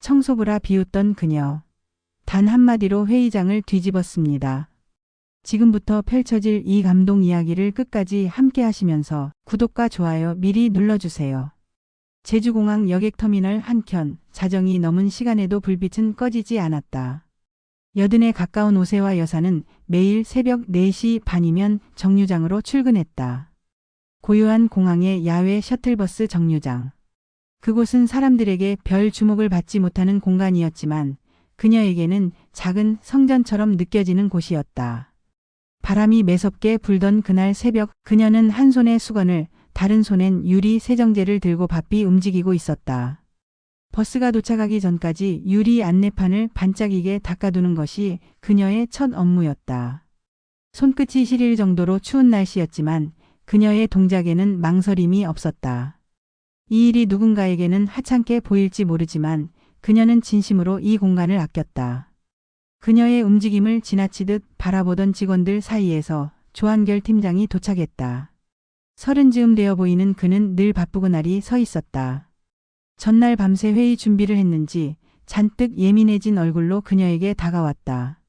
청소부라 비웃던 그녀. 단 한마디로 회의장을 뒤집었습니다. 지금부터 펼쳐질 이 감동 이야기를 끝까지 함께 하시면서 구독과 좋아요 미리 눌러주세요. 제주공항 여객터미널 한켠, 자정이 넘은 시간에도 불빛은 꺼지지 않았다. 여든에 가까운 오세화 여사는 매일 새벽 4시 반이면 정류장으로 출근했다. 고요한 공항의 야외 셔틀버스 정류장. 그곳은 사람들에게 별 주목을 받지 못하는 공간이었지만 그녀에게는 작은 성전처럼 느껴지는 곳이었다. 바람이 매섭게 불던 그날 새벽, 그녀는 한 손에 수건을, 다른 손엔 유리 세정제를 들고 바삐 움직이고 있었다. 버스가 도착하기 전까지 유리 안내판을 반짝이게 닦아두는 것이 그녀의 첫 업무였다. 손끝이 시릴 정도로 추운 날씨였지만 그녀의 동작에는 망설임이 없었다. 이 일이 누군가에게는 하찮게 보일지 모르지만 그녀는 진심으로 이 공간을 아꼈다. 그녀의 움직임을 지나치듯 바라보던 직원들 사이에서 조한결 팀장이 도착했다. 30쯤 되어 보이는 그는 늘 바쁘고 날이 서 있었다. 전날 밤새 회의 준비를 했는지 잔뜩 예민해진 얼굴로 그녀에게 다가왔다.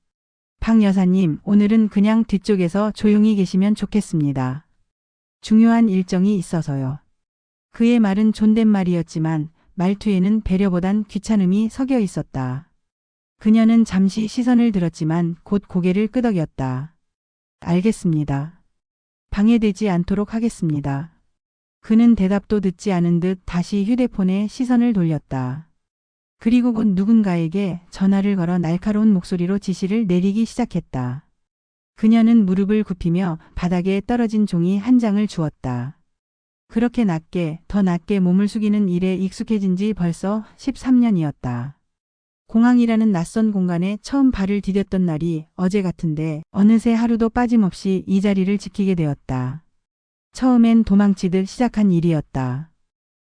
박 여사님, 오늘은 그냥 뒤쪽에서 조용히 계시면 좋겠습니다. 중요한 일정이 있어서요. 그의 말은 존댓말이었지만 말투에는 배려보단 귀찮음이 섞여 있었다. 그녀는 잠시 시선을 들었지만 곧 고개를 끄덕였다. 알겠습니다. 방해되지 않도록 하겠습니다. 그는 대답도 듣지 않은 듯 다시 휴대폰에 시선을 돌렸다. 그리고 곧 누군가에게 전화를 걸어 날카로운 목소리로 지시를 내리기 시작했다. 그녀는 무릎을 굽히며 바닥에 떨어진 종이 한 장을 주었다. 그렇게 낮게, 더 낮게 몸을 숙이는 일에 익숙해진 지 벌써 13년이었다. 공항이라는 낯선 공간에 처음 발을 디뎠던 날이 어제 같은데 어느새 하루도 빠짐없이 이 자리를 지키게 되었다. 처음엔 도망치듯 시작한 일이었다.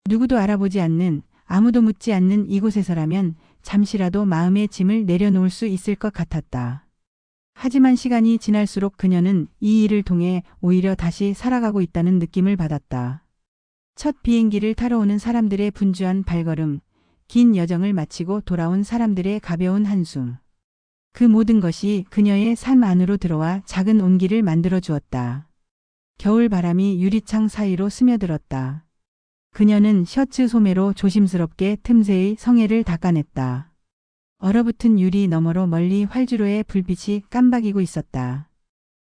누구도 알아보지 않는, 아무도 묻지 않는 이곳에서라면 잠시라도 마음의 짐을 내려놓을 수 있을 것 같았다. 하지만 시간이 지날수록 그녀는 이 일을 통해 오히려 다시 살아가고 있다는 느낌을 받았다. 첫 비행기를 타러 오는 사람들의 분주한 발걸음, 긴 여정을 마치고 돌아온 사람들의 가벼운 한숨. 그 모든 것이 그녀의 삶 안으로 들어와 작은 온기를 만들어 주었다. 겨울 바람이 유리창 사이로 스며들었다. 그녀는 셔츠 소매로 조심스럽게 틈새의 성에를 닦아냈다. 얼어붙은 유리 너머로 멀리 활주로의 불빛이 깜박이고 있었다.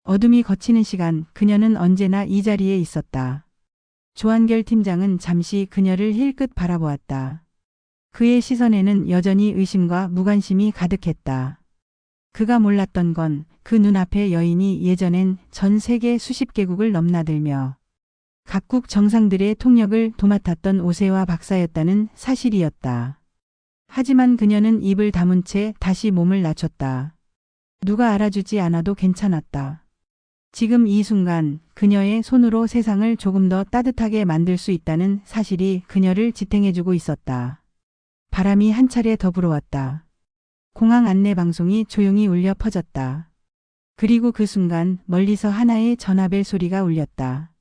어둠이 걷히는 시간, 그녀는 언제나 이 자리에 있었다. 조한결 팀장은 잠시 그녀를 힐끗 바라보았다. 그의 시선에는 여전히 의심과 무관심이 가득했다. 그가 몰랐던 건 그 눈앞의 여인이 예전엔 전 세계 수십 개국을 넘나들며 각국 정상들의 통역을 도맡았던 오세화 박사였다는 사실이었다. 하지만 그녀는 입을 다문 채 다시 몸을 낮췄다. 누가 알아주지 않아도 괜찮았다. 지금 이 순간 그녀의 손으로 세상을 조금 더 따뜻하게 만들 수 있다는 사실이 그녀를 지탱해주고 있었다. 바람이 한 차례 더 불어왔다. 공항 안내 방송이 조용히 울려 퍼졌다. 그리고 그 순간 멀리서 하나의 전화벨 소리가 울렸다.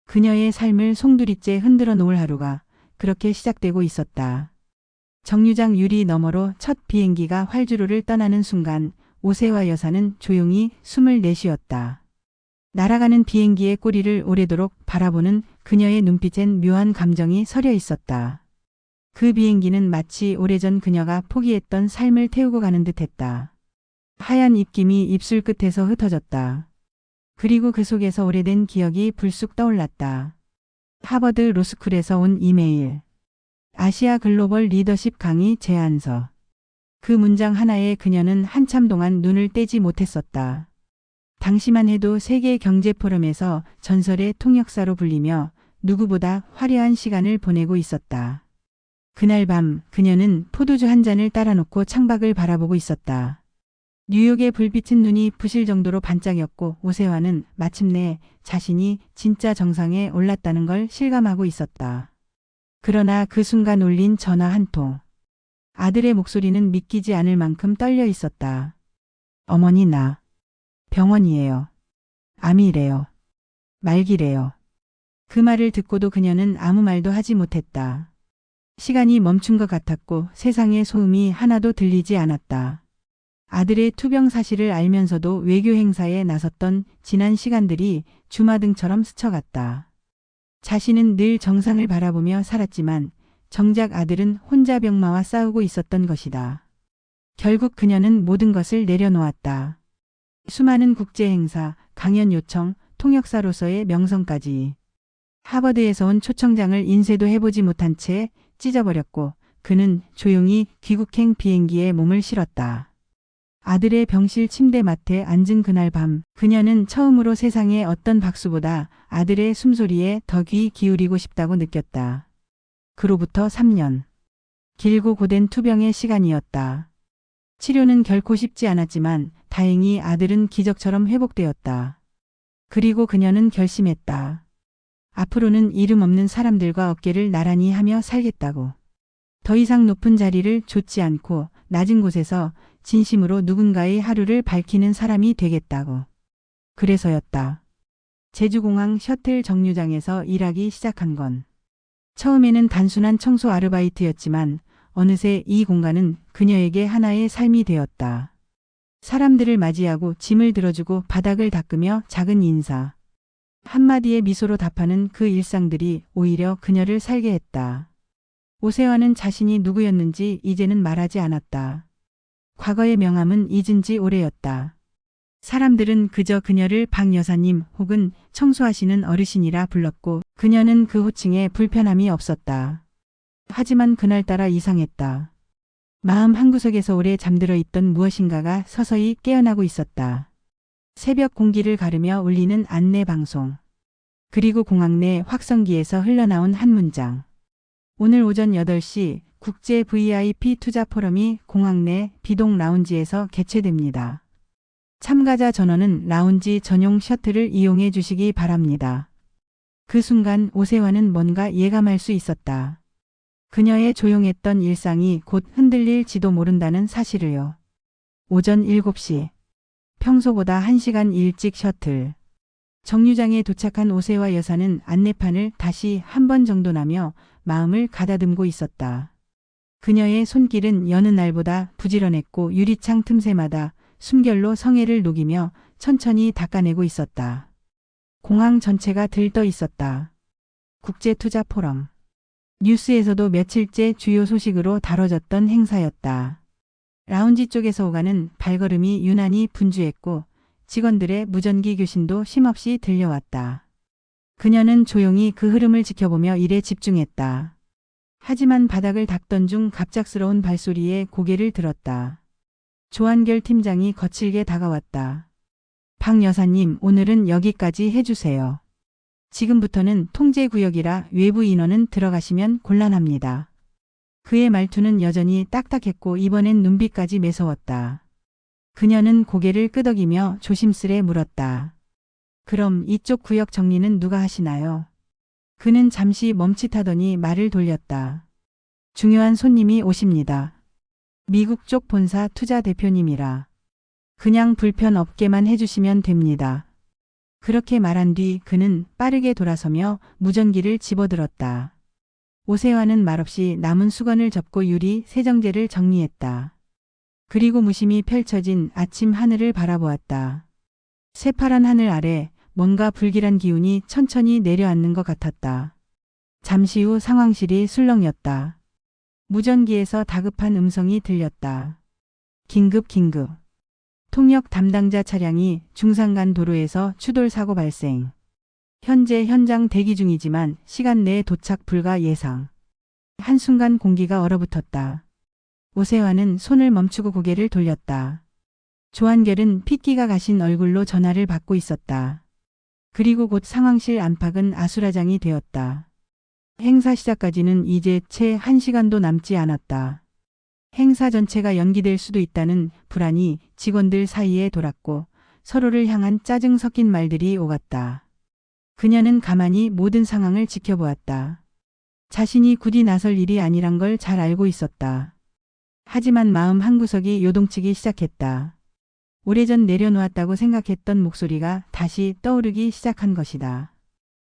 그녀의 삶을 송두리째 흔들어 놓을 하루가 그렇게 시작되고 있었다. 정류장 유리 너머로 첫 비행기가 활주로를 떠나는 순간 오세화 여사는 조용히 숨을 내쉬었다. 날아가는 비행기의 꼬리를 오래도록 바라보는 그녀의 눈빛엔 묘한 감정이 서려 있었다. 그 비행기는 마치 오래전 그녀가 포기했던 삶을 태우고 가는 듯했다. 하얀 입김이 입술 끝에서 흩어졌다. 그리고 그 속에서 오래된 기억이 불쑥 떠올랐다. 하버드 로스쿨에서 온 이메일. 아시아 글로벌 리더십 강의 제안서. 그 문장 하나에 그녀는 한참 동안 눈을 떼지 못했었다. 당시만 해도 세계 경제 포럼에서 전설의 통역사로 불리며 누구보다 화려한 시간을 보내고 있었다. 그날 밤 그녀는 포도주 한 잔을 따라놓고 창밖을 바라보고 있었다. 뉴욕의 불빛은 눈이 부실 정도로 반짝였고 오세화는 마침내 자신이 진짜 정상에 올랐다는 걸 실감하고 있었다. 그러나 그 순간 울린 전화 한 통. 아들의 목소리는 믿기지 않을 만큼 떨려 있었다. 어머니, 나 병원이에요. 암이래요. 말기래요. 그 말을 듣고도 그녀는 아무 말도 하지 못했다. 시간이 멈춘 것 같았고 세상의 소음이 하나도 들리지 않았다. 아들의 투병 사실을 알면서도 외교 행사에 나섰던 지난 시간들이 주마등처럼 스쳐갔다. 자신은 늘 정상을 바라보며 살았지만 정작 아들은 혼자 병마와 싸우고 있었던 것이다. 결국 그녀는 모든 것을 내려놓았다. 수많은 국제 행사, 강연 요청, 통역사로서의 명성까지. 하버드에서 온 초청장을 인쇄도 해보지 못한 채 찢어버렸고 그는 조용히 귀국행 비행기에 몸을 실었다. 아들의 병실 침대 맡에 앉은 그날 밤 그녀는 처음으로 세상에 어떤 박수보다 아들의 숨소리에 더 귀 기울이고 싶다고 느꼈다. 그로부터 3년. 길고 고된 투병의 시간이었다. 치료는 결코 쉽지 않았지만 다행히 아들은 기적처럼 회복되었다. 그리고 그녀는 결심했다. 앞으로는 이름 없는 사람들과 어깨를 나란히 하며 살겠다고. 더 이상 높은 자리를 좇지 않고 낮은 곳에서 진심으로 누군가의 하루를 밝히는 사람이 되겠다고. 그래서였다. 제주공항 셔틀 정류장에서 일하기 시작한 건 처음에는 단순한 청소 아르바이트였지만 어느새 이 공간은 그녀에게 하나의 삶이 되었다. 사람들을 맞이하고 짐을 들어주고 바닥을 닦으며 작은 인사. 한마디의 미소로 답하는 그 일상들이 오히려 그녀를 살게 했다. 오세환은 자신이 누구였는지 이제는 말하지 않았다. 과거의 명함은 잊은 지 오래였다. 사람들은 그저 그녀를 박 여사님 혹은 청소하시는 어르신이라 불렀고 그녀는 그 호칭에 불편함이 없었다. 하지만 그날따라 이상했다. 마음 한구석에서 오래 잠들어 있던 무엇인가가 서서히 깨어나고 있었다. 새벽 공기를 가르며 울리는 안내 방송. 그리고 공항 내 확성기에서 흘러나온 한 문장. 오늘 오전 8시 국제 VIP 투자 포럼이 공항 내 비동 라운지에서 개최됩니다. 참가자 전원은 라운지 전용 셔틀을 이용해 주시기 바랍니다. 그 순간 오세환은 뭔가 예감할 수 있었다. 그녀의 조용했던 일상이 곧 흔들릴지도 모른다는 사실을요. 오전 7시. 평소보다 1시간 일찍 셔틀. 정류장에 도착한 오세화 여사는 안내판을 다시 한 번 정돈하며 마음을 가다듬고 있었다. 그녀의 손길은 여느 날보다 부지런했고 유리창 틈새마다 숨결로 성애를 녹이며 천천히 닦아내고 있었다. 공항 전체가 들떠 있었다. 국제투자 포럼. 뉴스에서도 며칠째 주요 소식으로 다뤄졌던 행사였다. 라운지 쪽에서 오가는 발걸음이 유난히 분주했고 직원들의 무전기 교신도 쉼없이 들려왔다. 그녀는 조용히 그 흐름을 지켜보며 일에 집중했다. 하지만 바닥을 닦던 중 갑작스러운 발소리에 고개를 들었다. 조한결 팀장이 거칠게 다가왔다. 박 여사님, 오늘은 여기까지 해주세요. 지금부터는 통제구역이라 외부 인원은 들어가시면 곤란합니다. 그의 말투는 여전히 딱딱했고 이번엔 눈빛까지 매서웠다. 그녀는 고개를 끄덕이며 조심스레 물었다. 그럼 이쪽 구역 정리는 누가 하시나요? 그는 잠시 멈칫하더니 말을 돌렸다. 중요한 손님이 오십니다. 미국 쪽 본사 투자 대표님이라. 그냥 불편 없게만 해주시면 됩니다. 그렇게 말한 뒤 그는 빠르게 돌아서며 무전기를 집어들었다. 오세환은 말없이 남은 수건을 접고 유리 세정제를 정리했다. 그리고 무심히 펼쳐진 아침 하늘을 바라보았다. 새파란 하늘 아래 뭔가 불길한 기운이 천천히 내려앉는 것 같았다. 잠시 후 상황실이 술렁였다. 무전기에서 다급한 음성이 들렸다. 긴급. 통역 담당자 차량이 중산간 도로에서 추돌 사고 발생. 현재 현장 대기 중이지만 시간 내에 도착 불가 예상. 한순간 공기가 얼어붙었다. 오세환은 손을 멈추고 고개를 돌렸다. 조한결은 핏기가 가신 얼굴로 전화를 받고 있었다. 그리고 곧 상황실 안팎은 아수라장이 되었다. 행사 시작까지는 이제 채 1시간도 남지 않았다. 행사 전체가 연기될 수도 있다는 불안이 직원들 사이에 돌았고 서로를 향한 짜증 섞인 말들이 오갔다. 그녀는 가만히 모든 상황을 지켜보았다. 자신이 굳이 나설 일이 아니란 걸 잘 알고 있었다. 하지만 마음 한구석이 요동치기 시작했다. 오래전 내려놓았다고 생각했던 목소리가 다시 떠오르기 시작한 것이다.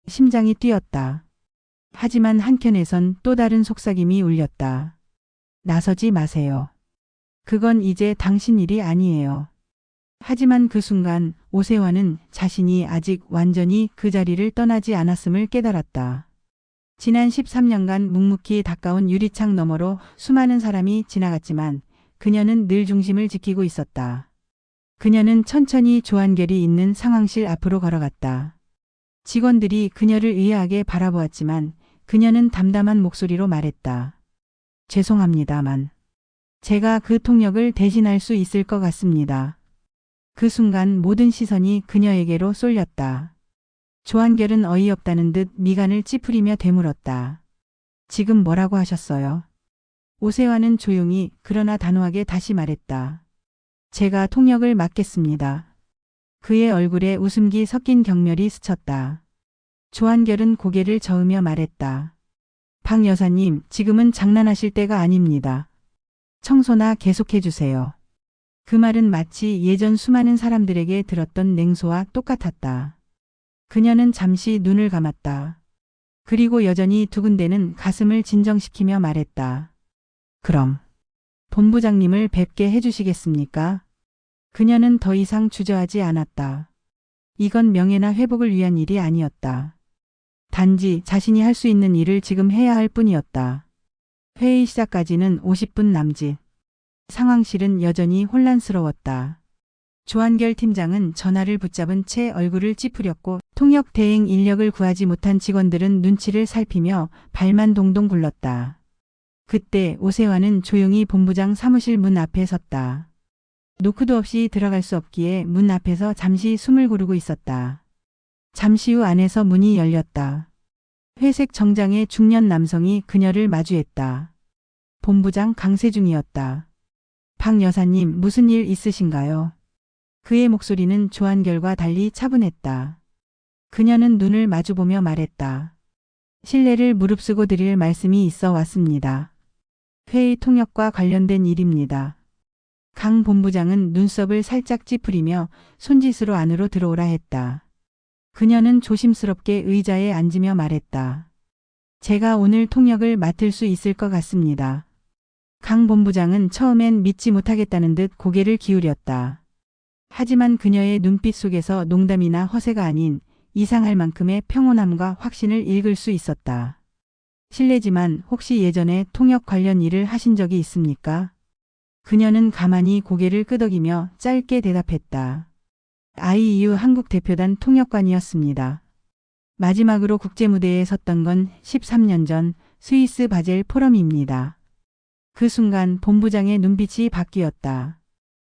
심장이 뛰었다. 하지만 한켠에선 또 다른 속삭임이 울렸다. 나서지 마세요. 그건 이제 당신 일이 아니에요. 하지만 그 순간 오세환은 자신이 아직 완전히 그 자리를 떠나지 않았음을 깨달았다. 지난 13년간 묵묵히 닦아온 유리창 너머로 수많은 사람이 지나갔지만 그녀는 늘 중심을 지키고 있었다. 그녀는 천천히 조한결이 있는 상황실 앞으로 걸어갔다. 직원들이 그녀를 의아하게 바라보았지만 그녀는 담담한 목소리로 말했다. 죄송합니다만 제가 그 통역을 대신할 수 있을 것 같습니다. 그 순간 모든 시선이 그녀에게로 쏠렸다. 조한결은 어이없다는 듯 미간을 찌푸리며 되물었다. 지금 뭐라고 하셨어요? 오세환은 조용히 그러나 단호하게 다시 말했다. 제가 통역을 맡겠습니다. 그의 얼굴에 웃음기 섞인 경멸이 스쳤다. 조한결은 고개를 저으며 말했다. 박 여사님, 지금은 장난하실 때가 아닙니다. 청소나 계속해 주세요. 그 말은 마치 예전 수많은 사람들에게 들었던 냉소와 똑같았다. 그녀는 잠시 눈을 감았다. 그리고 여전히 두근대는 가슴을 진정시키며 말했다. 그럼 본부장님을 뵙게 해주시겠습니까? 그녀는 더 이상 주저하지 않았다. 이건 명예나 회복을 위한 일이 아니었다. 단지 자신이 할 수 있는 일을 지금 해야 할 뿐이었다. 회의 시작까지는 50분 남짓. 상황실은 여전히 혼란스러웠다. 조한결 팀장은 전화를 붙잡은 채 얼굴을 찌푸렸고 통역 대행 인력을 구하지 못한 직원들은 눈치를 살피며 발만 동동 굴렀다. 그때 오세환은 조용히 본부장 사무실 문 앞에 섰다. 노크도 없이 들어갈 수 없기에 문 앞에서 잠시 숨을 고르고 있었다. 잠시 후 안에서 문이 열렸다. 회색 정장의 중년 남성이 그녀를 마주했다. 본부장 강세중이었다. 박 여사님, 무슨 일 있으신가요? 그의 목소리는 조한결과 달리 차분했다. 그녀는 눈을 마주보며 말했다. 신뢰를 무릅쓰고 드릴 말씀이 있어 왔습니다. 회의 통역과 관련된 일입니다. 강 본부장은 눈썹을 살짝 찌푸리며 손짓으로 안으로 들어오라 했다. 그녀는 조심스럽게 의자에 앉으며 말했다. 제가 오늘 통역을 맡을 수 있을 것 같습니다. 강 본부장은 처음엔 믿지 못하겠다는 듯 고개를 기울였다. 하지만 그녀의 눈빛 속에서 농담이나 허세가 아닌 이상할 만큼의 평온함과 확신을 읽을 수 있었다. 실례지만 혹시 예전에 통역 관련 일을 하신 적이 있습니까? 그녀는 가만히 고개를 끄덕이며 짧게 대답했다. IEU 한국 대표단 통역관이었습니다. 마지막으로 국제무대에 섰던 건 13년 전 스위스 바젤 포럼입니다. 그 순간 본부장의 눈빛이 바뀌었다.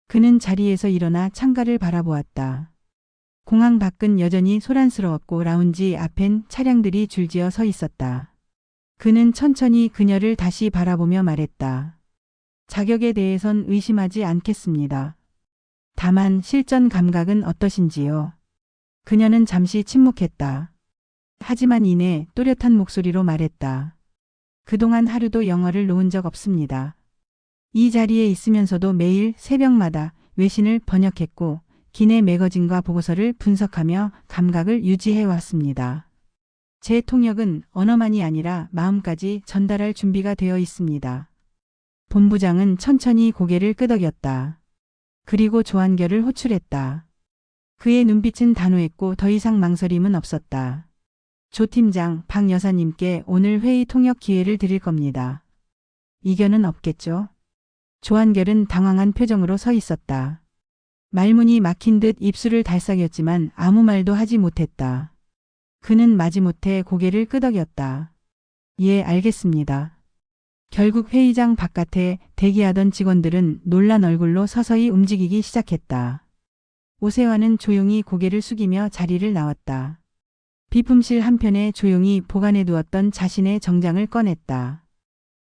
그는 자리에서 일어나 창가를 바라보았다. 공항 밖은 여전히 소란스러웠고 라운지 앞엔 차량들이 줄지어 서 있었다. 그는 천천히 그녀를 다시 바라보며 말했다. 자격에 대해선 의심하지 않겠습니다. 다만 실전 감각은 어떠신지요? 그녀는 잠시 침묵했다. 하지만 이내 또렷한 목소리로 말했다. 그동안 하루도 영어를 놓은 적 없습니다. 이 자리에 있으면서도 매일 새벽마다 외신을 번역했고 기내 매거진과 보고서를 분석하며 감각을 유지해 왔습니다. 제 통역은 언어만이 아니라 마음까지 전달할 준비가 되어 있습니다. 본부장은 천천히 고개를 끄덕였다. 그리고 조한결을 호출했다. 그의 눈빛은 단호했고 더 이상 망설임은 없었다. 조 팀장, 박 여사님께 오늘 회의 통역 기회를 드릴 겁니다. 이견은 없겠죠? 조한결은 당황한 표정으로 서 있었다. 말문이 막힌 듯 입술을 달싹였지만 아무 말도 하지 못했다. 그는 마지못해 고개를 끄덕였다. 예, 알겠습니다. 결국 회의장 바깥에 대기하던 직원들은 놀란 얼굴로 서서히 움직이기 시작했다. 오세환은 조용히 고개를 숙이며 자리를 나왔다. 비품실 한편에 조용히 보관해 두었던 자신의 정장을 꺼냈다.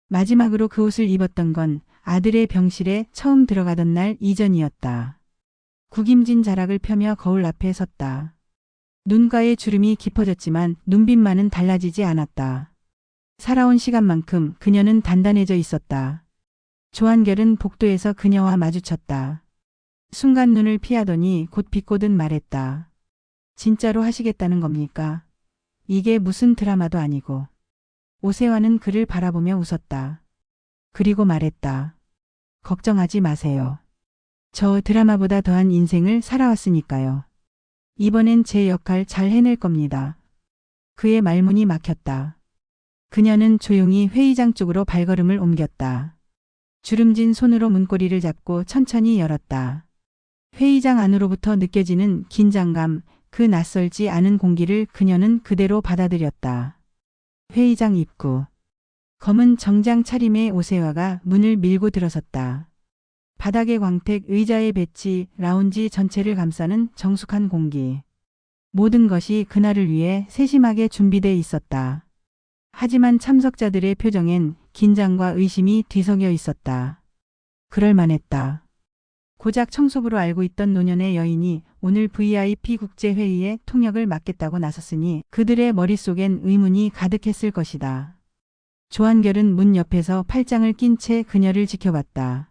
마지막으로 그 옷을 입었던 건 아들의 병실에 처음 들어가던 날 이전이었다. 구김진 자락을 펴며 거울 앞에 섰다. 눈가의 주름이 깊어졌지만 눈빛만은 달라지지 않았다. 살아온 시간만큼 그녀는 단단해져 있었다. 조한결은 복도에서 그녀와 마주쳤다. 순간 눈을 피하더니 곧 비꼬듯 말했다. 진짜로 하시겠다는 겁니까? 이게 무슨 드라마도 아니고. 오세화는 그를 바라보며 웃었다. 그리고 말했다. 걱정하지 마세요. 저 드라마보다 더한 인생을 살아왔으니까요. 이번엔 제 역할 잘 해낼 겁니다. 그의 말문이 막혔다. 그녀는 조용히 회의장 쪽으로 발걸음을 옮겼다. 주름진 손으로 문고리를 잡고 천천히 열었다. 회의장 안으로부터 느껴지는 긴장감, 그 낯설지 않은 공기를 그녀는 그대로 받아들였다. 회의장 입구. 검은 정장 차림의 오세화가 문을 밀고 들어섰다. 바닥의 광택, 의자의 배치, 라운지 전체를 감싸는 정숙한 공기. 모든 것이 그날을 위해 세심하게 준비돼 있었다. 하지만 참석자들의 표정엔 긴장과 의심이 뒤섞여 있었다. 그럴만했다. 고작 청소부로 알고 있던 노년의 여인이 오늘 VIP 국제회의에 통역을 맡겠다고 나섰으니 그들의 머릿속엔 의문이 가득했을 것이다. 조한결은 문 옆에서 팔짱을 낀 채 그녀를 지켜봤다.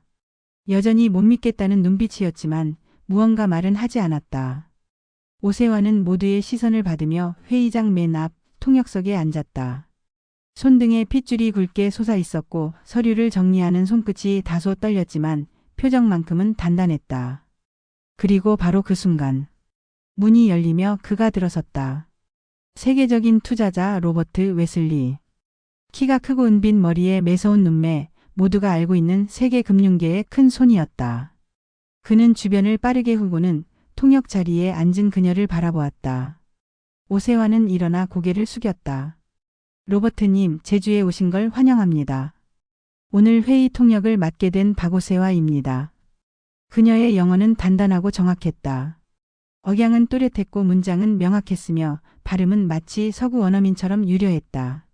여전히 못 믿겠다는 눈빛이었지만 무언가 말은 하지 않았다. 오세화는 모두의 시선을 받으며 회의장 맨 앞 통역석에 앉았다. 손등에 핏줄이 굵게 솟아 있었고 서류를 정리하는 손끝이 다소 떨렸지만 표정만큼은 단단했다. 그리고 바로 그 순간 문이 열리며 그가 들어섰다. 세계적인 투자자 로버트 웨슬리. 키가 크고 은빈 머리에 매서운 눈매, 모두가 알고 있는 세계 금융계의 큰 손이었다. 그는 주변을 빠르게 훑고는 통역 자리에 앉은 그녀를 바라보았다. 오세화는 일어나 고개를 숙였다. 로버트님, 제주에 오신 걸 환영합니다. 오늘 회의 통역을 맡게 된 박오세화입니다. 그녀의 영어는 단단하고 정확했다. 억양은 또렷했고 문장은 명확했으며 발음은 마치 서구 원어민처럼 유려했다.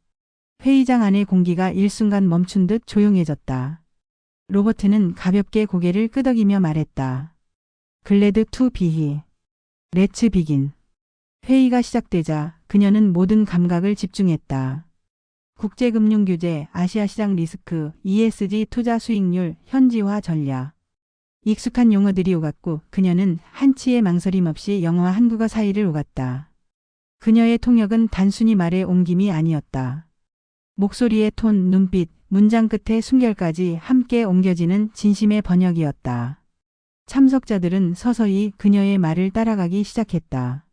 회의장 안의 공기가 일순간 멈춘 듯 조용해졌다. 로버트는 가볍게 고개를 끄덕이며 말했다. 글래드 투 비히. 렛츠 비긴. 회의가 시작되자 그녀는 모든 감각을 집중했다. 국제금융규제, 아시아시장 리스크, ESG 투자 수익률, 현지화 전략. 익숙한 용어들이 오갔고 그녀는 한치의 망설임 없이 영어와 한국어 사이를 오갔다. 그녀의 통역은 단순히 말의 옮김이 아니었다. 목소리의 톤, 눈빛, 문장 끝의 숨결까지 함께 옮겨지는 진심의 번역이었다. 참석자들은 서서히 그녀의 말을 따라가기 시작했다.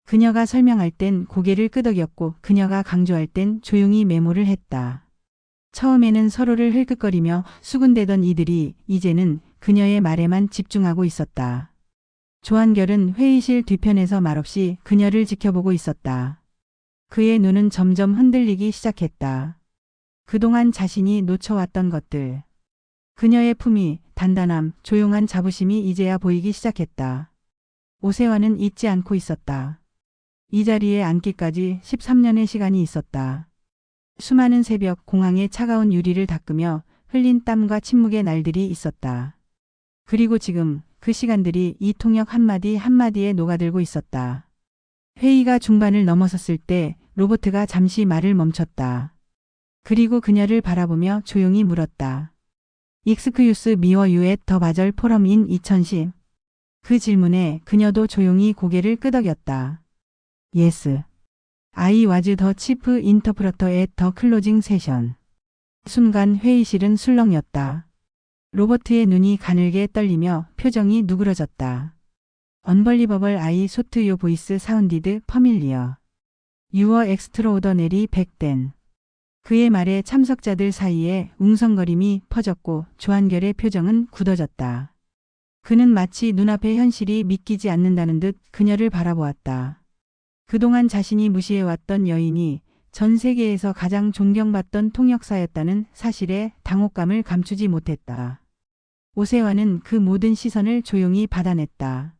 그녀가 설명할 땐 고개를 끄덕였고 그녀가 강조할 땐 조용히 메모를 했다. 처음에는 서로를 흘끗거리며 수군대던 이들이 이제는 그녀의 말에만 집중하고 있었다. 조한결은 회의실 뒤편에서 말없이 그녀를 지켜보고 있었다. 그의 눈은 점점 흔들리기 시작했다. 그동안 자신이 놓쳐왔던 것들. 그녀의 품위, 단단함, 조용한 자부심이 이제야 보이기 시작했다. 오세화는 잊지 않고 있었다. 이 자리에 앉기까지 13년의 시간이 있었다. 수많은 새벽 공항의 차가운 유리를 닦으며 흘린 땀과 침묵의 날들이 있었다. 그리고 지금 그 시간들이 이 통역 한마디 한마디에 녹아들고 있었다. 회의가 중반을 넘어섰을 때 로버트가 잠시 말을 멈췄다. 그리고 그녀를 바라보며 조용히 물었다. 익스큐스 미워 유엣 더 바절 포럼 인 2010. 그 질문에 그녀도 조용히 고개를 끄덕였다. Yes. I was the chief interpreter at the closing session. 순간 회의실은 술렁였다. 로버트의 눈이 가늘게 떨리며 표정이 누그러졌다. Unbelievable I thought your voice sounded familiar. You were extraordinary back then. 그의 말에 참석자들 사이에 웅성거림이 퍼졌고 조한결의 표정은 굳어졌다. 그는 마치 눈앞의 현실이 믿기지 않는다는 듯 그녀를 바라보았다. 그동안 자신이 무시해왔던 여인이 전 세계에서 가장 존경받던 통역사였다는 사실에 당혹감을 감추지 못했다. 오세화는 그 모든 시선을 조용히 받아냈다.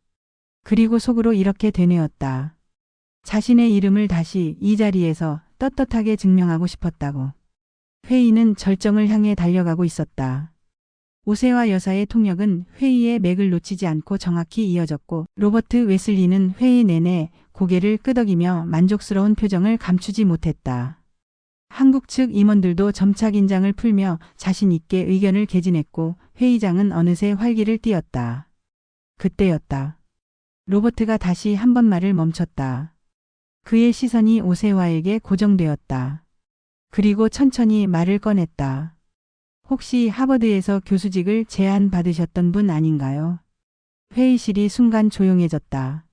그리고 속으로 이렇게 되뇌었다. 자신의 이름을 다시 이 자리에서 떳떳하게 증명하고 싶었다고. 회의는 절정을 향해 달려가고 있었다. 오세화 여사의 통역은 회의의 맥을 놓치지 않고 정확히 이어졌고 로버트 웨슬리는 회의 내내 고개를 끄덕이며 만족스러운 표정을 감추지 못했다. 한국 측 임원들도 점차 긴장을 풀며 자신 있게 의견을 개진했고 회의장은 어느새 활기를 띠었다. 그때였다. 로버트가 다시 한 번 말을 멈췄다. 그의 시선이 오세화에게 고정되었다. 그리고 천천히 말을 꺼냈다. 혹시 하버드에서 교수직을 제안받으셨던 분 아닌가요? 회의실이 순간 조용해졌다.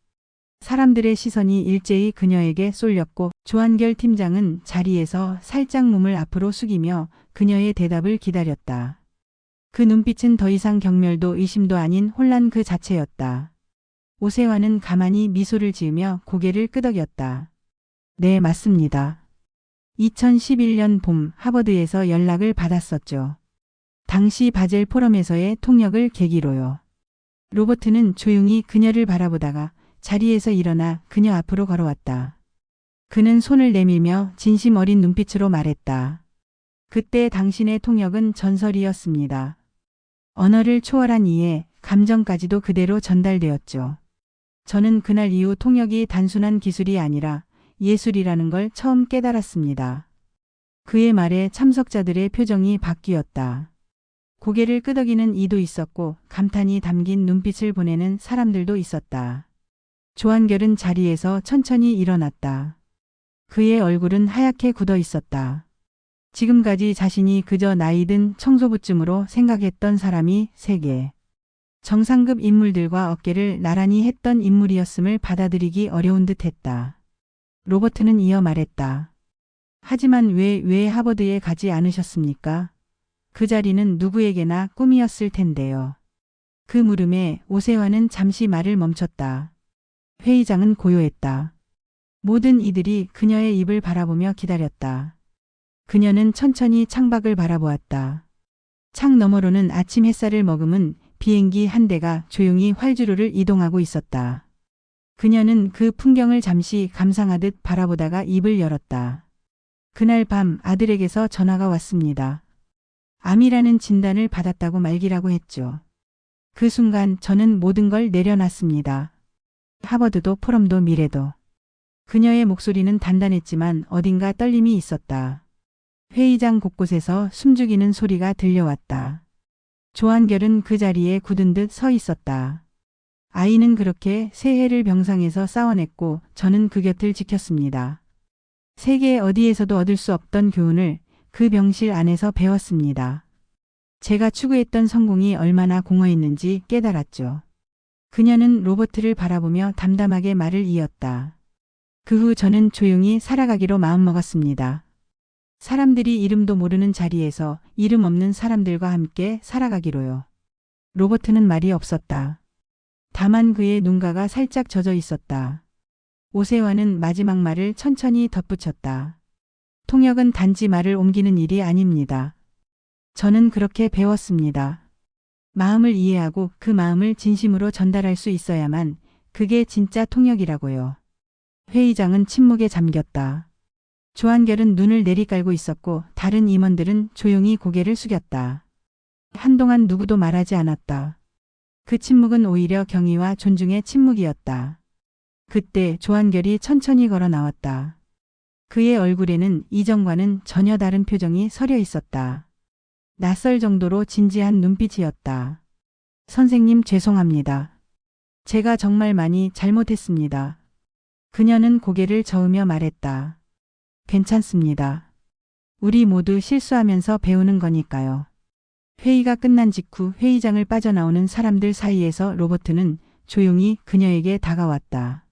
사람들의 시선이 일제히 그녀에게 쏠렸고 조한결 팀장은 자리에서 살짝 몸을 앞으로 숙이며 그녀의 대답을 기다렸다. 그 눈빛은 더 이상 경멸도 의심도 아닌 혼란 그 자체였다. 오세환은 가만히 미소를 지으며 고개를 끄덕였다. 네, 맞습니다. 2011년 봄 하버드에서 연락을 받았었죠. 당시 바젤 포럼에서의 통역을 계기로요. 로버트는 조용히 그녀를 바라보다가 자리에서 일어나 그녀 앞으로 걸어왔다. 그는 손을 내밀며 진심 어린 눈빛으로 말했다. 그때 당신의 통역은 전설이었습니다. 언어를 초월한 이해, 감정까지도 그대로 전달되었죠. 저는 그날 이후 통역이 단순한 기술이 아니라 예술이라는 걸 처음 깨달았습니다. 그의 말에 참석자들의 표정이 바뀌었다. 고개를 끄덕이는 이도 있었고 감탄이 담긴 눈빛을 보내는 사람들도 있었다. 조한결은 자리에서 천천히 일어났다. 그의 얼굴은 하얗게 굳어 있었다. 지금까지 자신이 그저 나이든 청소부쯤으로 생각했던 사람이 세계 정상급 인물들과 어깨를 나란히 했던 인물이었음을 받아들이기 어려운 듯했다. 로버트는 이어 말했다. 하지만 왜 하버드에 가지 않으셨습니까? 그 자리는 누구에게나 꿈이었을 텐데요. 그 물음에 오세환은 잠시 말을 멈췄다. 회의장은 고요했다. 모든 이들이 그녀의 입을 바라보며 기다렸다. 그녀는 천천히 창밖을 바라보았다. 창 너머로는 아침 햇살을 머금은 비행기 한 대가 조용히 활주로를 이동하고 있었다. 그녀는 그 풍경을 잠시 감상하듯 바라보다가 입을 열었다. 그날 밤 아들에게서 전화가 왔습니다. 암이라는 진단을 받았다고 말기라고 했죠. 그 순간 저는 모든 걸 내려놨습니다. 하버드도 포럼도 미래도. 그녀의 목소리는 단단했지만 어딘가 떨림이 있었다. 회의장 곳곳에서 숨죽이는 소리가 들려왔다. 조한결은 그 자리에 굳은 듯 서 있었다. 아이는 그렇게 새해를 병상에서 쌓아냈고 저는 그 곁을 지켰습니다. 세계 어디에서도 얻을 수 없던 교훈을 그 병실 안에서 배웠습니다. 제가 추구했던 성공이 얼마나 공허했는지 깨달았죠. 그녀는 로버트를 바라보며 담담하게 말을 이었다. 그 후 저는 조용히 살아가기로 마음먹었습니다. 사람들이 이름도 모르는 자리에서 이름 없는 사람들과 함께 살아가기로요. 로버트는 말이 없었다. 다만 그의 눈가가 살짝 젖어 있었다. 오세환은 마지막 말을 천천히 덧붙였다. 통역은 단지 말을 옮기는 일이 아닙니다. 저는 그렇게 배웠습니다. 마음을 이해하고 그 마음을 진심으로 전달할 수 있어야만 그게 진짜 통역이라고요. 회의장은 침묵에 잠겼다. 조한결은 눈을 내리깔고 있었고 다른 임원들은 조용히 고개를 숙였다. 한동안 누구도 말하지 않았다. 그 침묵은 오히려 경의와 존중의 침묵이었다. 그때 조한결이 천천히 걸어 나왔다. 그의 얼굴에는 이전과는 전혀 다른 표정이 서려 있었다. 낯설 정도로 진지한 눈빛이었다. 선생님 죄송합니다. 제가 정말 많이 잘못했습니다. 그녀는 고개를 저으며 말했다. 괜찮습니다. 우리 모두 실수하면서 배우는 거니까요. 회의가 끝난 직후 회의장을 빠져나오는 사람들 사이에서 로버트는 조용히 그녀에게 다가왔다.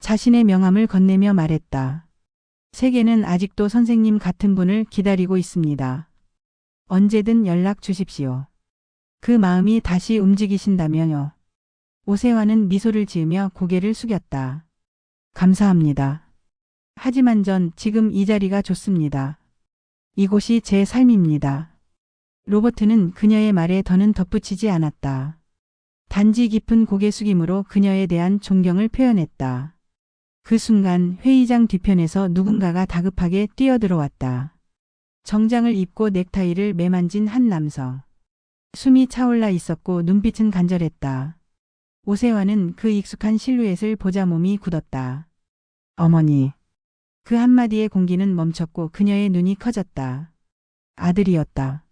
자신의 명함을 건네며 말했다. 세계는 아직도 선생님 같은 분을 기다리고 있습니다. 언제든 연락 주십시오. 그 마음이 다시 움직이신다면요. 오세환은 미소를 지으며 고개를 숙였다. 감사합니다. 하지만 전 지금 이 자리가 좋습니다. 이곳이 제 삶입니다. 로버트는 그녀의 말에 더는 덧붙이지 않았다. 단지 깊은 고개 숙임으로 그녀에 대한 존경을 표현했다. 그 순간 회의장 뒤편에서 누군가가 다급하게 뛰어들어왔다. 정장을 입고 넥타이를 매만진 한 남성. 숨이 차올라 있었고 눈빛은 간절했다. 오세환은 그 익숙한 실루엣을 보자 몸이 굳었다. 어머니. 그 한마디의 공기는 멈췄고 그녀의 눈이 커졌다. 아들이었다.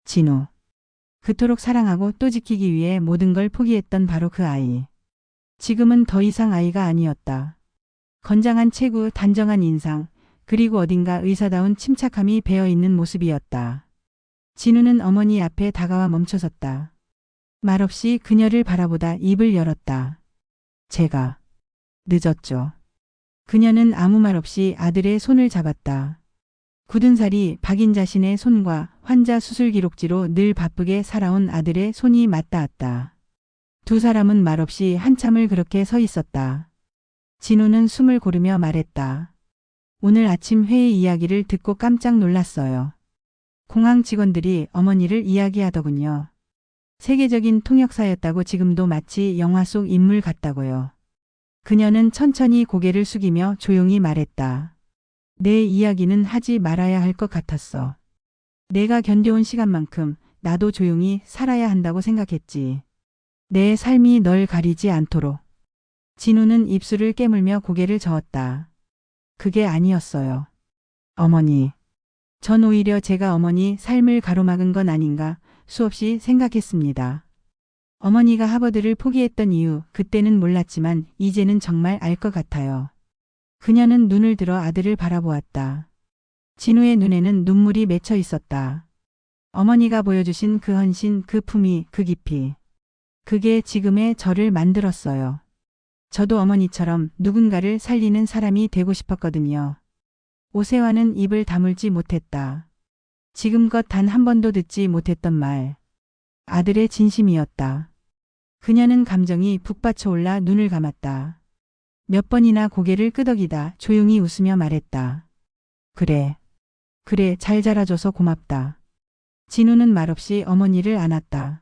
진우. 그토록 사랑하고 또 지키기 위해 모든 걸 포기했던 바로 그 아이. 지금은 더 이상 아이가 아니었다. 건장한 체구, 단정한 인상, 그리고 어딘가 의사다운 침착함이 배어있는 모습이었다. 진우는 어머니 앞에 다가와 멈춰섰다. 말없이 그녀를 바라보다 입을 열었다. 제가 늦었죠. 그녀는 아무 말 없이 아들의 손을 잡았다. 굳은 살이 박인 자신의 손과 환자 수술 기록지로 늘 바쁘게 살아온 아들의 손이 맞닿았다. 두 사람은 말없이 한참을 그렇게 서 있었다. 진우는 숨을 고르며 말했다. 오늘 아침 회의 이야기를 듣고 깜짝 놀랐어요. 공항 직원들이 어머니를 이야기하더군요. 세계적인 통역사였다고 지금도 마치 영화 속 인물 같다고요. 그녀는 천천히 고개를 숙이며 조용히 말했다. 내 이야기는 하지 말아야 할 것 같았어. 내가 견뎌온 시간만큼 나도 조용히 살아야 한다고 생각했지. 내 삶이 널 가리지 않도록. 진우는 입술을 깨물며 고개를 저었다. 그게 아니었어요. 어머니. 전 오히려 제가 어머니 삶을 가로막은 건 아닌가 수없이 생각했습니다. 어머니가 하버드를 포기했던 이유 그때는 몰랐지만 이제는 정말 알 것 같아요. 그녀는 눈을 들어 아들을 바라보았다. 진우의 눈에는 눈물이 맺혀 있었다. 어머니가 보여주신 그 헌신, 그 품위, 그 깊이. 그게 지금의 저를 만들었어요. 저도 어머니처럼 누군가를 살리는 사람이 되고 싶었거든요. 오세화는 입을 다물지 못했다. 지금껏 단 한 번도 듣지 못했던 말. 아들의 진심이었다. 그녀는 감정이 북받쳐 올라 눈을 감았다. 몇 번이나 고개를 끄덕이다 조용히 웃으며 말했다. 그래. 그래, 잘 자라줘서 고맙다. 진우는 말없이 어머니를 안았다.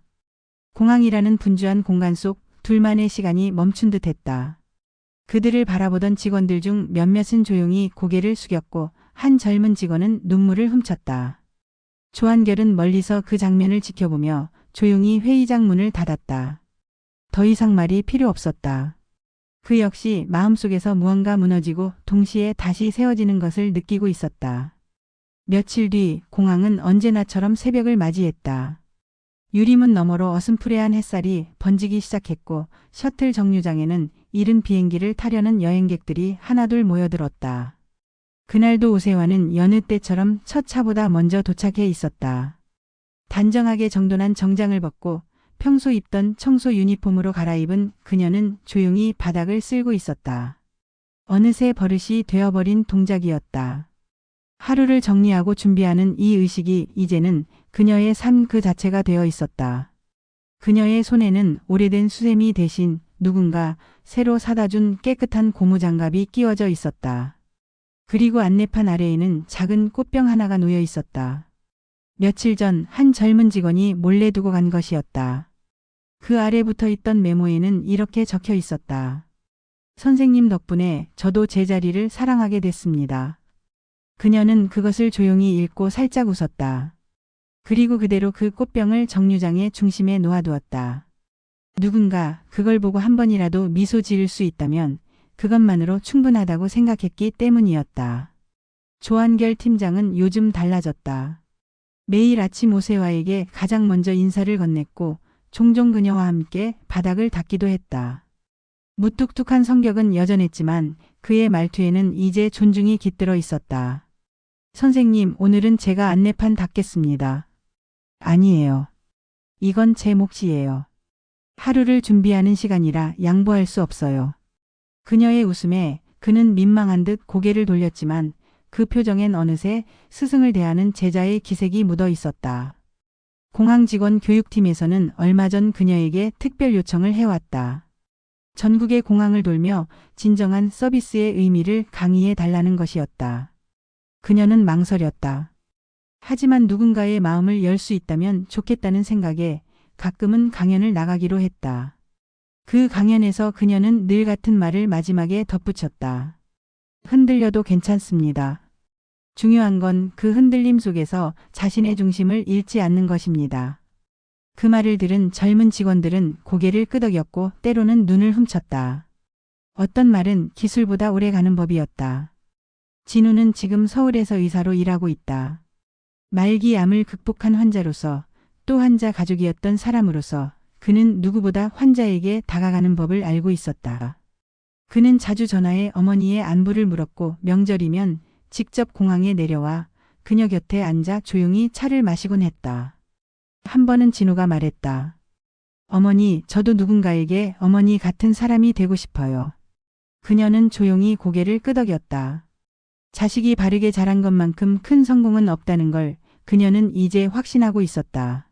공항이라는 분주한 공간 속 둘만의 시간이 멈춘 듯 했다. 그들을 바라보던 직원들 중 몇몇은 조용히 고개를 숙였고 한 젊은 직원은 눈물을 훔쳤다. 조한결은 멀리서 그 장면을 지켜보며 조용히 회의장 문을 닫았다. 더 이상 말이 필요 없었다. 그 역시 마음속에서 무언가 무너지고 동시에 다시 세워지는 것을 느끼고 있었다. 며칠 뒤 공항은 언제나처럼 새벽을 맞이했다. 유리문 너머로 어슴푸레한 햇살이 번지기 시작했고 셔틀 정류장에는 이른 비행기를 타려는 여행객들이 하나둘 모여들었다. 그날도 오세화는 여느 때처럼 첫 차보다 먼저 도착해 있었다. 단정하게 정돈한 정장을 벗고 평소 입던 청소 유니폼으로 갈아입은 그녀는 조용히 바닥을 쓸고 있었다. 어느새 버릇이 되어버린 동작이었다. 하루를 정리하고 준비하는 이 의식이 이제는 그녀의 삶 그 자체가 되어 있었다. 그녀의 손에는 오래된 수세미 대신 누군가 새로 사다 준 깨끗한 고무장갑이 끼워져 있었다. 그리고 안내판 아래에는 작은 꽃병 하나가 놓여 있었다. 며칠 전 한 젊은 직원이 몰래 두고 간 것이었다. 그 아래 붙어 있던 메모에는 이렇게 적혀 있었다. 선생님 덕분에 저도 제 자리를 사랑하게 됐습니다. 그녀는 그것을 조용히 읽고 살짝 웃었다. 그리고 그대로 그 꽃병을 정류장의 중심에 놓아두었다. 누군가 그걸 보고 한 번이라도 미소 지을 수 있다면 그것만으로 충분하다고 생각했기 때문이었다. 조한결 팀장은 요즘 달라졌다. 매일 아침 오세화에게 가장 먼저 인사를 건넸고 종종 그녀와 함께 바닥을 닦기도 했다. 무뚝뚝한 성격은 여전했지만 그의 말투에는 이제 존중이 깃들어 있었다. 선생님, 오늘은 제가 안내판 닦겠습니다. 아니에요. 이건 제 몫이에요. 하루를 준비하는 시간이라 양보할 수 없어요. 그녀의 웃음에 그는 민망한 듯 고개를 돌렸지만 그 표정엔 어느새 스승을 대하는 제자의 기색이 묻어 있었다. 공항 직원 교육팀에서는 얼마 전 그녀에게 특별 요청을 해왔다. 전국의 공항을 돌며 진정한 서비스의 의미를 강의해 달라는 것이었다. 그녀는 망설였다. 하지만 누군가의 마음을 열 수 있다면 좋겠다는 생각에 가끔은 강연을 나가기로 했다. 그 강연에서 그녀는 늘 같은 말을 마지막에 덧붙였다. 흔들려도 괜찮습니다. 중요한 건 그 흔들림 속에서 자신의 중심을 잃지 않는 것입니다. 그 말을 들은 젊은 직원들은 고개를 끄덕였고 때로는 눈을 훔쳤다. 어떤 말은 기술보다 오래 가는 법이었다. 진우는 지금 서울에서 의사로 일하고 있다. 말기암을 극복한 환자로서 또 환자 가족이었던 사람으로서 그는 누구보다 환자에게 다가가는 법을 알고 있었다. 그는 자주 전화해 어머니의 안부를 물었고 명절이면 직접 공항에 내려와 그녀 곁에 앉아 조용히 차를 마시곤 했다. 한 번은 진우가 말했다. 어머니, 저도 누군가에게 어머니 같은 사람이 되고 싶어요. 그녀는 조용히 고개를 끄덕였다. 자식이 바르게 자란 것만큼 큰 성공은 없다는 걸 그녀는 이제 확신하고 있었다.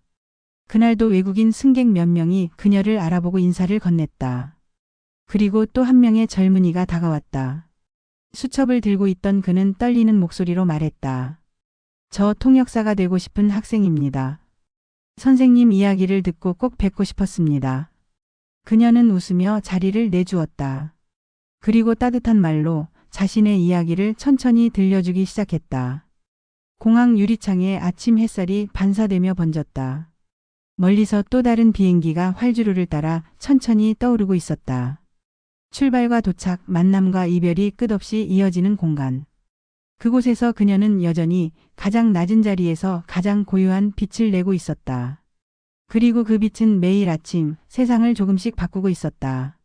그날도 외국인 승객 몇 명이 그녀를 알아보고 인사를 건넸다. 그리고 또 한 명의 젊은이가 다가왔다. 수첩을 들고 있던 그는 떨리는 목소리로 말했다. 저 통역사가 되고 싶은 학생입니다. 선생님 이야기를 듣고 꼭 뵙고 싶었습니다. 그녀는 웃으며 자리를 내주었다. 그리고 따뜻한 말로 자신의 이야기를 천천히 들려주기 시작했다. 공항 유리창에 아침 햇살이 반사되며 번졌다. 멀리서 또 다른 비행기가 활주로를 따라 천천히 떠오르고 있었다. 출발과 도착, 만남과 이별이 끝없이 이어지는 공간. 그곳에서 그녀는 여전히 가장 낮은 자리에서 가장 고요한 빛을 내고 있었다. 그리고 그 빛은 매일 아침 세상을 조금씩 바꾸고 있었다.